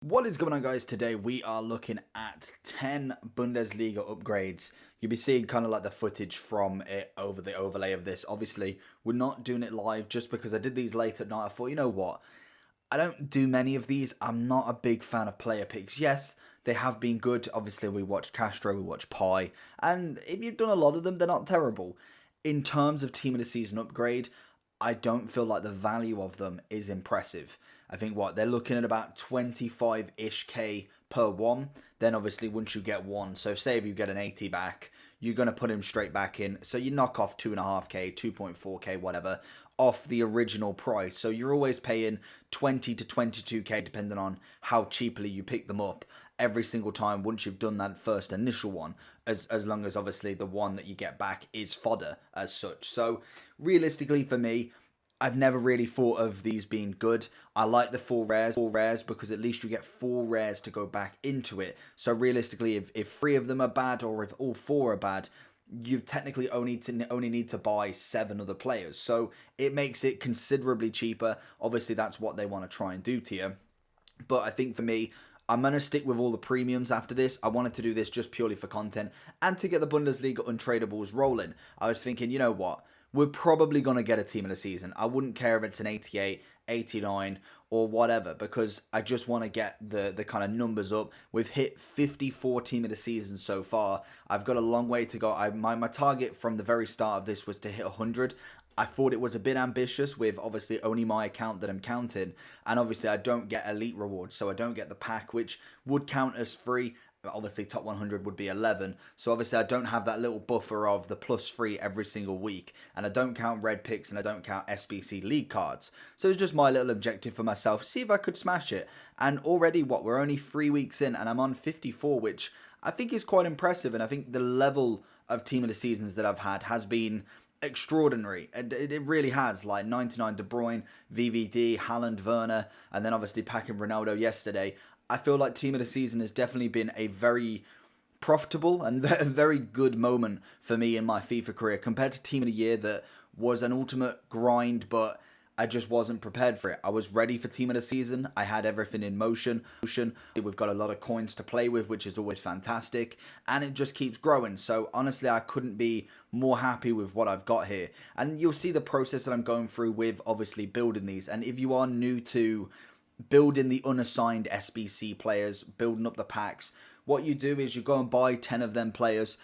What is going on, guys? Today we are looking at 10 Bundesliga upgrades. You'll be seeing kind of like the footage from it over the overlay of this. Obviously, we're not doing it live just because I did these late at night. I thought, you know what? I don't do many of these. I'm not a big fan of player picks. Yes, they have been good. Obviously, we watched Castro, we watched Pi, and if you've done a lot of them, they're not terrible. In terms of team of the season upgrade, I don't feel like the value of them is impressive. I think what they're looking at about 25-ish K per one. Then obviously once you get one, so say if you get an 80 back, you're going to put him straight back in. So you knock off 2.5K, 2.4K, whatever, off the original price. So you're always paying 20 to 22K depending on how cheaply you pick them up every single time once you've done that first initial one, as long as obviously the one that you get back is fodder as such. So realistically for me, I've never really thought of these being good. I like the four rares because at least you get four rares to go back into it. So realistically, if three of them are bad or if all four are bad, you technically only need to buy 7 other players. So it makes it considerably cheaper. Obviously, that's what they want to try and do to you. But I think for me, I'm going to stick with all the premiums after this. I wanted to do this just purely for content and to get the Bundesliga untradables rolling. I was thinking, you know what? We're probably going to get a team of the season. I wouldn't care if it's an 88, 89 or whatever because I just want to get the kind of numbers up. We've hit 54 team of the season so far. I've got a long way to go. My target from the very start of this was to hit 100. I thought it was a bit ambitious with obviously only my account that I'm counting, and obviously I don't get elite rewards, so I don't get the pack, which would count as free. Obviously top 100 would be 11, so obviously I don't have that little buffer of the +3 every single week, and I don't count red picks and I don't count SBC league cards. So it's just my little objective for myself, see if I could smash it. And already we're only 3 weeks in and I'm on 54, which I think is quite impressive, and I think the level of team of the seasons that I've had has been extraordinary. It really has. Like 99 De Bruyne, VVD, Haaland, Werner, and then obviously packing Ronaldo yesterday. I feel like team of the season has definitely been a very profitable and a very good moment for me in my FIFA career compared to team of the year that was an ultimate grind, but I just wasn't prepared for it. I was ready for team of the season. I had everything in motion. We've got a lot of coins to play with, which is always fantastic. And it just keeps growing. So honestly, I couldn't be more happy with what I've got here. And you'll see the process that I'm going through with obviously building these. And if you are new to building the unassigned SBC players, building up the packs, what you do is you go and buy 10 of them players,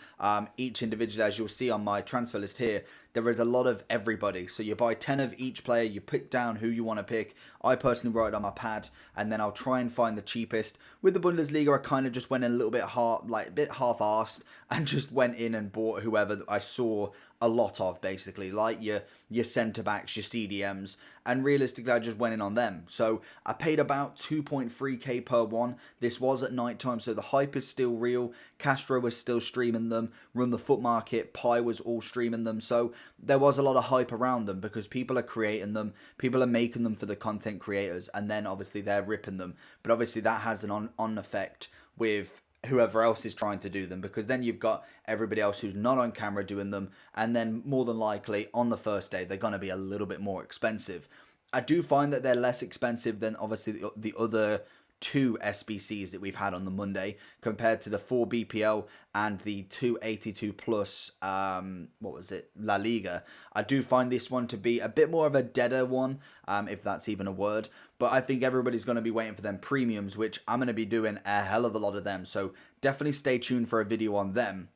each individually. As you'll see on my transfer list here, there is a lot of everybody. So you buy 10 of each player, you pick down who you want to pick. I personally write it on my pad, and then I'll try and find the cheapest. With the Bundesliga, I kind of just went in a little bit half-arsed, and just went in and bought whoever I saw a lot of, basically, like your centre-backs, your CDMs, and realistically, I just went in on them. So I paid about 2.3k per one. This was at night time, so the hype is still real. Castro was still streaming them. Run the Foot Market, Pi was all streaming them. So there was a lot of hype around them because people are creating them, people are making them for the content creators, and then obviously they're ripping them. But obviously that has an on effect with whoever else is trying to do them, because then you've got everybody else who's not on camera doing them, and then more than likely on the first day they're going to be a little bit more expensive. I do find that they're less expensive than obviously the other 2 SBCs that we've had on the Monday compared to the 4 BPL and the 282 plus what was it, La Liga. I do find this one to be a bit more of a deader one, if that's even a word, but I think everybody's going to be waiting for them premiums, which I'm going to be doing a hell of a lot of them, so definitely stay tuned for a video on them.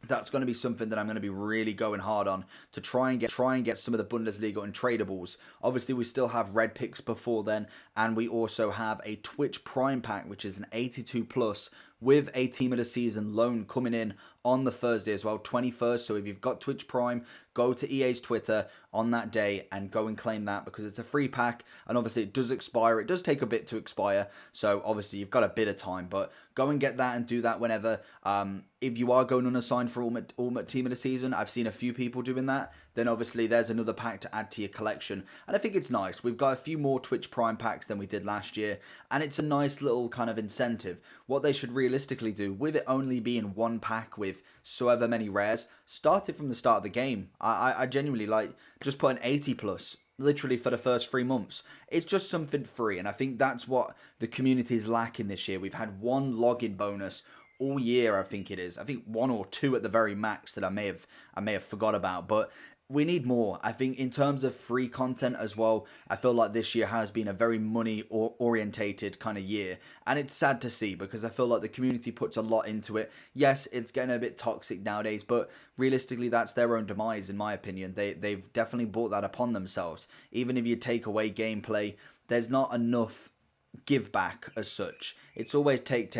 That's going to be something that I'm going to be really going hard on to try and get some of the Bundesliga untradables. Obviously, we still have red picks before then, and we also have a Twitch Prime pack, which is an 82 plus with a team of the season loan coming in on the Thursday as well, 21st. So if you've got Twitch Prime, go to EA's Twitter on that day and go and claim that, because it's a free pack, and obviously it does expire. It does take a bit to expire, so obviously you've got a bit of time, but go and get that and do that whenever. If you are going unassigned for Ultimate Team of the Season, I've seen a few people doing that, then obviously there's another pack to add to your collection. And I think it's nice. We've got a few more Twitch Prime packs than we did last year, and it's a nice little kind of incentive. What they should realistically do, with it only being one pack with so ever many rares, start it from the start of the game. I genuinely like, just put an 80 plus literally for the first 3 months. It's just something free, and I think that's what the community is lacking this year. We've had one login bonus all year, I think it is. I think one or two at the very max that I may have forgot about, but we need more. I think in terms of free content as well, I feel like this year has been a very money orientated kind of year, and it's sad to see because I feel like the community puts a lot into it. Yes, it's getting a bit toxic nowadays, but realistically that's their own demise in my opinion. They've definitely brought that upon themselves. Even if you take away gameplay, there's not enough give back as such. It's always take.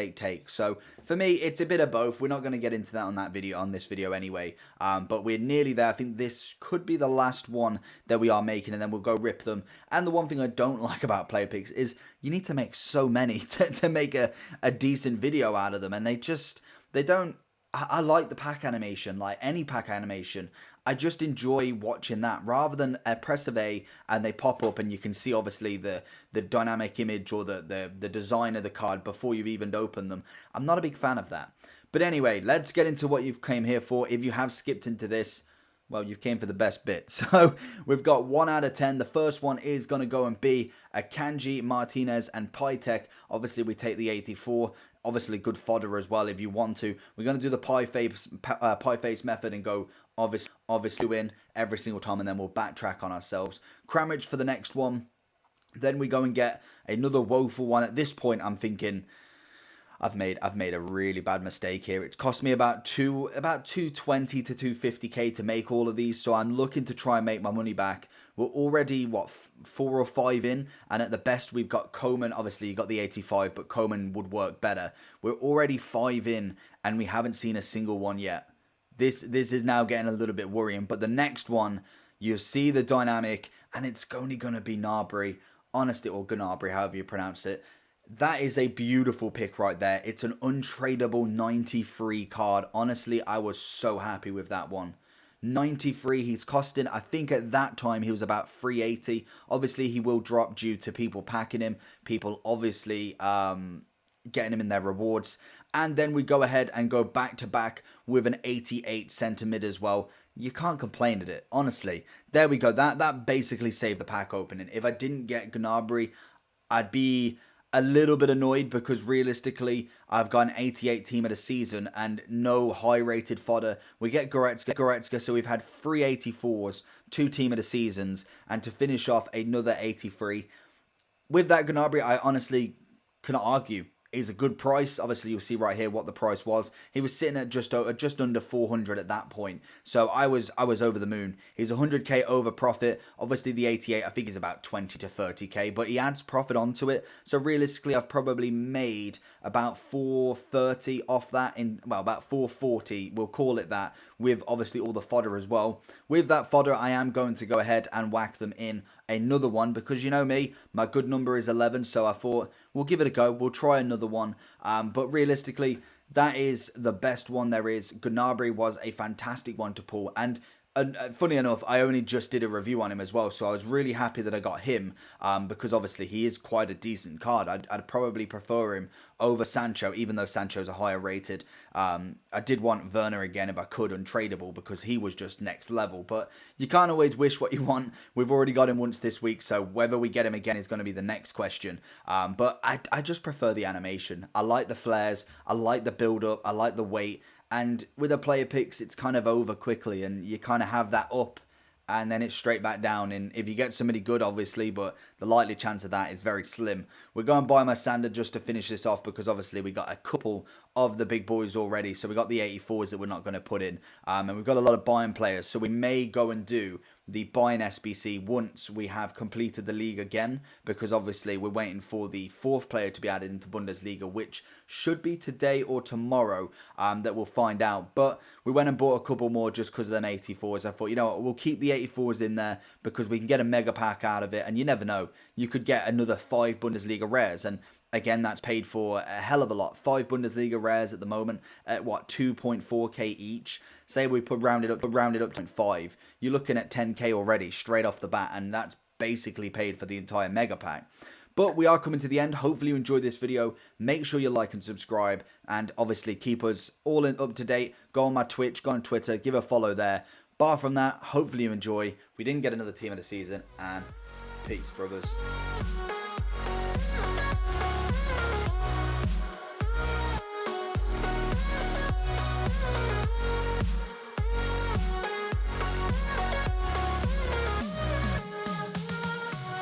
So for me, it's a bit of both. We're not going to get into that on this video anyway, but we're nearly there. I think this could be the last one that we are making, and then we'll go rip them. And the one thing I don't like about player picks is you need to make so many to make a decent video out of them, and they don't. I like the pack animation, like any pack animation. I just enjoy watching that rather than a press of A and they pop up and you can see obviously the dynamic image or the design of the card before you've even opened them. I'm not a big fan of that. But anyway, let's get into what you've came here for. If you have skipped into this, well, you've came for the best bit. So we've got 1 out of 10. The first one is going to go and be a Kanji, Martinez, and Pytek. Obviously, we take the 84. Obviously, good fodder as well if you want to. We're going to do the pie face method and go obviously win every single time, and then we'll backtrack on ourselves. Kramich for the next one. Then we go and get another woeful one. At this point, I'm thinking, I've made a really bad mistake here. It's cost me about 220 to 250k to make all of these, so I'm looking to try and make my money back. We're already, what, 4 or 5 in, and at the best we've got Coman. Obviously you got the 85, but Coman would work better. We're already 5 in, and we haven't seen a single one yet. This is now getting a little bit worrying, but the next one, you see the dynamic, and it's only going to be Gnabry, honestly, or Gnabry, however you pronounce it. That is a beautiful pick right there. It's an untradeable 93 card. Honestly, I was so happy with that one. 93, he's costing, I think at that time he was about 380. Obviously, he will drop due to people packing him. People obviously getting him in their rewards. And then we go ahead and go back to back with an 88 centre mid as well. You can't complain at it, honestly. There we go. That basically saved the pack opening. If I didn't get Gnabry, I'd be a little bit annoyed because realistically, I've got an 88 team of the season and no high-rated fodder. We get Goretzka, so we've had 3 84s, 2 team of the seasons, and to finish off another 83. With that Gnabry, I honestly cannot argue. Is a good price. Obviously, you'll see right here what the price was. He was sitting at just under 400 at that point. So I was over the moon. He's 100k over profit. Obviously, the 88 I think is about 20 to 30k, but he adds profit onto it. So realistically, I've probably made about 430 off that. About 440. We'll call it that. With obviously all the fodder as well. With that fodder, I am going to go ahead and whack them in another one because you know me, my good number is 11. So I thought we'll give it a go. We'll try another one, but realistically that is the best one there is. Gnabry was a fantastic one to pull, and funny enough, I only just did a review on him as well, so I was really happy that I got him, because obviously he is quite a decent card. I'd probably prefer him over Sancho, even though Sancho's a higher rated. I did want Werner again if I could, untradeable, because he was just next level, but you can't always wish what you want. We've already got him once this week, so whether we get him again is going to be the next question. But I just prefer the animation. I like the flares, I like the build-up, I like the weight. And with the player picks, it's kind of over quickly, and you kind of have that up, and then it's straight back down. And if you get somebody good, obviously, but the likely chance of that is very slim. We're going by my standard just to finish this off, because obviously we got a couple of the big boys already. So we got the 84s that we're not going to put in, and we've got a lot of buying players. So we may go and do the buying SBC once we have completed the league again, because obviously we're waiting for the 4th player to be added into Bundesliga, which should be today or tomorrow, that we'll find out. But we went and bought a couple more just because of them 84s. I thought, you know what, we'll keep the 84s in there because we can get a mega pack out of it, and you never know, you could get another 5 Bundesliga rares, and again, that's paid for a hell of a lot. 5 Bundesliga rares at the moment at what, 2.4k each. Say we round it up to 5. You're looking at 10k already straight off the bat, and that's basically paid for the entire mega pack. But we are coming to the end. Hopefully you enjoyed this video. Make sure you like and subscribe, and obviously keep us all up to date. Go on my Twitch, go on Twitter, give a follow there. Bar from that, hopefully you enjoy. We didn't get another team of the season, and peace, brothers.